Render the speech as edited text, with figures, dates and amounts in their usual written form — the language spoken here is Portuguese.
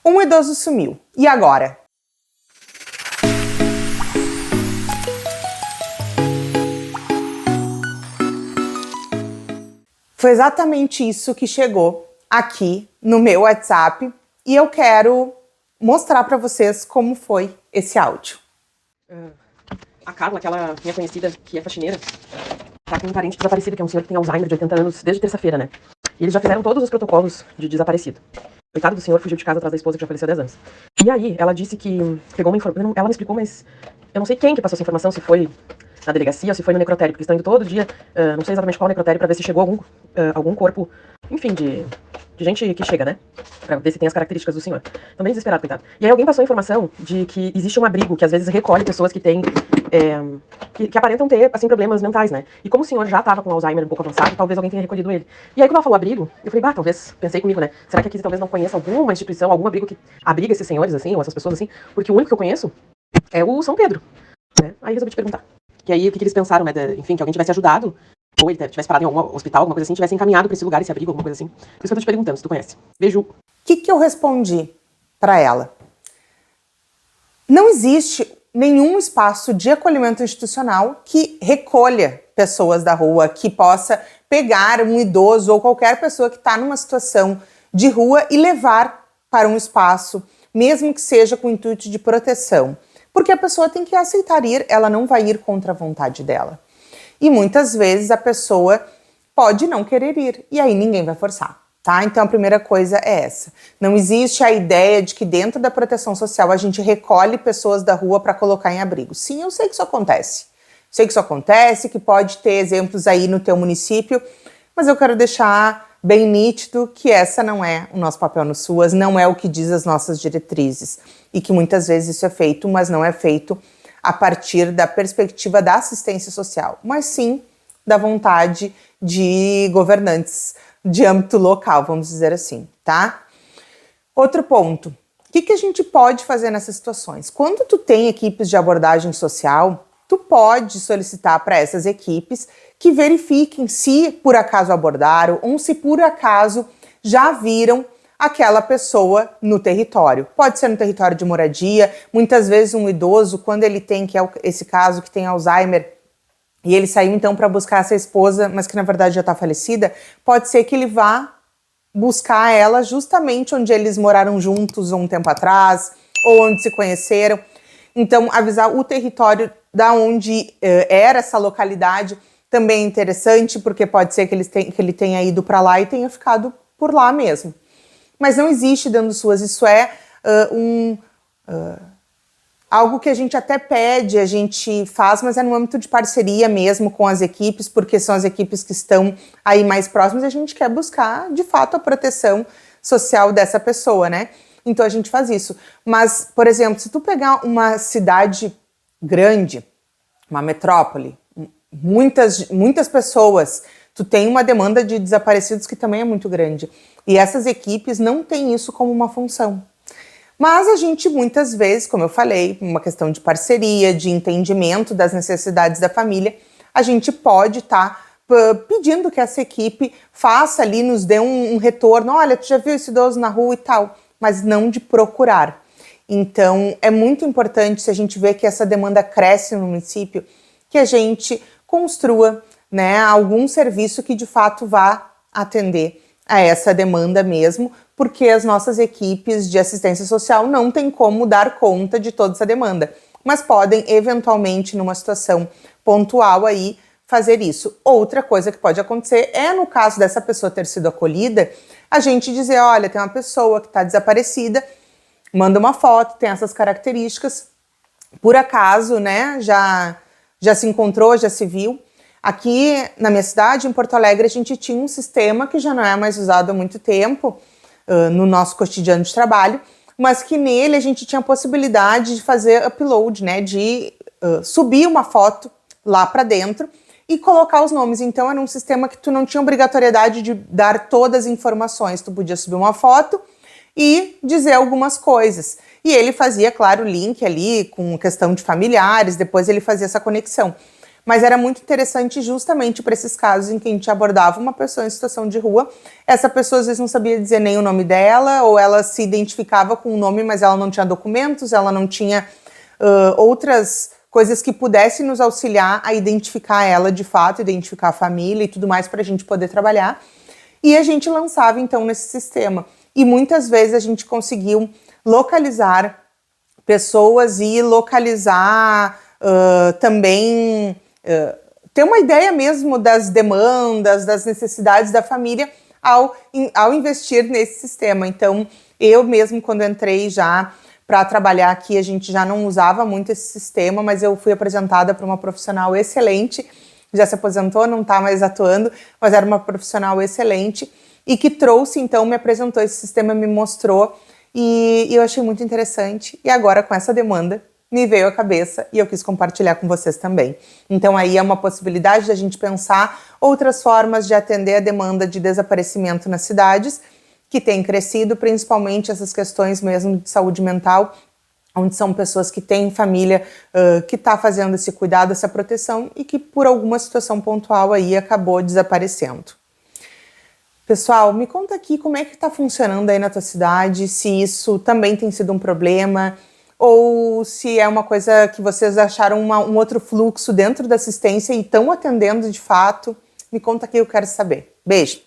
Um idoso sumiu. E agora? Foi exatamente isso que chegou aqui no meu WhatsApp e eu quero mostrar para vocês como foi esse áudio. A Carla, aquela minha conhecida que é faxineira, tá com um parente desaparecido, que é um senhor que tem Alzheimer de 80 anos desde terça-feira, né? E eles já fizeram todos os protocolos de desaparecido. Coitado do senhor, fugiu de casa atrás da esposa que já faleceu há 10 anos. E aí, ela disse que pegou uma informação, ela me explicou, mas eu não sei quem que passou essa informação, se foi na delegacia ou se foi no necrotério, porque eles estão indo todo dia, não sei exatamente qual necrotério, pra ver se chegou algum corpo, enfim, de gente que chega, né? Pra ver se tem as características do senhor. Também desesperado, coitado. E aí alguém passou a informação de que existe um abrigo que às vezes recolhe pessoas que têm, que aparentam ter, assim, problemas mentais, né? E como o senhor já tava com Alzheimer um pouco avançado, talvez alguém tenha recolhido ele. E aí quando ela falou abrigo, eu falei, talvez, pensei comigo, né? Será que aqui talvez não conheça alguma instituição, algum abrigo que abriga esses senhores, assim, ou essas pessoas, assim? Porque o único que eu conheço é o São Pedro, né? Aí resolvi te perguntar. Que aí, o que eles pensaram, né? Enfim, que alguém tivesse ajudado, ou ele tivesse parado em algum hospital, alguma coisa assim, tivesse encaminhado pra esse lugar, esse abrigo, alguma coisa assim. Por isso que eu tô te perguntando, se tu conhece. Beijo. O que eu respondi para ela? Não existe nenhum espaço de acolhimento institucional que recolha pessoas da rua, que possa pegar um idoso ou qualquer pessoa que está numa situação de rua e levar para um espaço, mesmo que seja com o intuito de proteção. Porque a pessoa tem que aceitar ir, ela não vai ir contra a vontade dela. E muitas vezes a pessoa pode não querer ir, e aí ninguém vai forçar, tá? Então a primeira coisa é essa. Não existe a ideia de que dentro da proteção social a gente recolhe pessoas da rua para colocar em abrigo. Sim, eu sei que isso acontece. Sei que isso acontece, que pode ter exemplos aí no teu município, mas eu quero deixar bem nítido que essa não é o nosso papel no SUAS, não é o que diz as nossas diretrizes. E que muitas vezes isso é feito, mas não é feito a partir da perspectiva da assistência social, mas sim da vontade de governantes de âmbito local, vamos dizer assim, tá? Outro ponto, o que a gente pode fazer nessas situações? Quando tu tem equipes de abordagem social, tu pode solicitar para essas equipes que verifiquem se por acaso abordaram ou se por acaso já viram aquela pessoa no território. Pode ser no território de moradia, muitas vezes um idoso, quando ele tem, que é esse caso que tem Alzheimer, e ele saiu então para buscar essa esposa, mas que na verdade já está falecida, pode ser que ele vá buscar ela justamente onde eles moraram juntos um tempo atrás, ou onde se conheceram. Então, avisar o território da onde era essa localidade também é interessante, porque pode ser que ele tenha ido para lá e tenha ficado por lá mesmo. Mas não existe dentro do SUAS, isso é algo que a gente até pede, a gente faz, mas é no âmbito de parceria mesmo com as equipes, porque são as equipes que estão aí mais próximas e a gente quer buscar, de fato, a proteção social dessa pessoa, né? Então a gente faz isso. Mas, por exemplo, se tu pegar uma cidade grande, uma metrópole, muitas pessoas, tu tem uma demanda de desaparecidos que também é muito grande. E essas equipes não têm isso como uma função. Mas a gente muitas vezes, como eu falei, uma questão de parceria, de entendimento das necessidades da família, a gente pode estar pedindo que essa equipe faça ali, nos dê um retorno, olha, tu já viu esse idoso na rua e tal, mas não de procurar. Então é muito importante, se a gente vê que essa demanda cresce no município, que a gente construa, né, algum serviço que de fato vá atender a essa demanda mesmo, porque as nossas equipes de assistência social não têm como dar conta de toda essa demanda, mas podem eventualmente numa situação pontual aí fazer isso. Outra coisa que pode acontecer é, no caso dessa pessoa ter sido acolhida, a gente dizer, olha, tem uma pessoa que está desaparecida, manda uma foto, tem essas características, por acaso, né, já se encontrou, já se viu. Aqui na minha cidade, em Porto Alegre, a gente tinha um sistema que já não é mais usado há muito tempo no nosso cotidiano de trabalho, mas que nele a gente tinha a possibilidade de fazer upload, né, de subir uma foto lá para dentro e colocar os nomes. Então era um sistema que tu não tinha obrigatoriedade de dar todas as informações, tu podia subir uma foto e dizer algumas coisas. E ele fazia, claro, o link ali com questão de familiares, depois ele fazia essa conexão. Mas era muito interessante justamente para esses casos em que a gente abordava uma pessoa em situação de rua. Essa pessoa às vezes não sabia dizer nem o nome dela, ou ela se identificava com o nome, mas ela não tinha documentos, ela não tinha outras coisas que pudessem nos auxiliar a identificar ela de fato, identificar a família e tudo mais para a gente poder trabalhar. E a gente lançava então nesse sistema. E muitas vezes a gente conseguiu localizar pessoas e localizar também ter uma ideia mesmo das demandas, das necessidades da família ao investir nesse sistema. Então, eu mesmo, quando entrei já para trabalhar aqui, a gente já não usava muito esse sistema, mas eu fui apresentada por uma profissional excelente, já se aposentou, não está mais atuando, mas era uma profissional excelente e que trouxe, então, me apresentou esse sistema, me mostrou e eu achei muito interessante. E agora, com essa demanda, me veio à cabeça e eu quis compartilhar com vocês também. Então aí é uma possibilidade de a gente pensar outras formas de atender a demanda de desaparecimento nas cidades, que tem crescido, principalmente essas questões mesmo de saúde mental, onde são pessoas que têm família que está fazendo esse cuidado, essa proteção e que por alguma situação pontual aí acabou desaparecendo. Pessoal, me conta aqui como é que está funcionando aí na tua cidade, se isso também tem sido um problema, ou se é uma coisa que vocês acharam um outro fluxo dentro da assistência e estão atendendo de fato. Me conta aqui, eu quero saber. Beijo!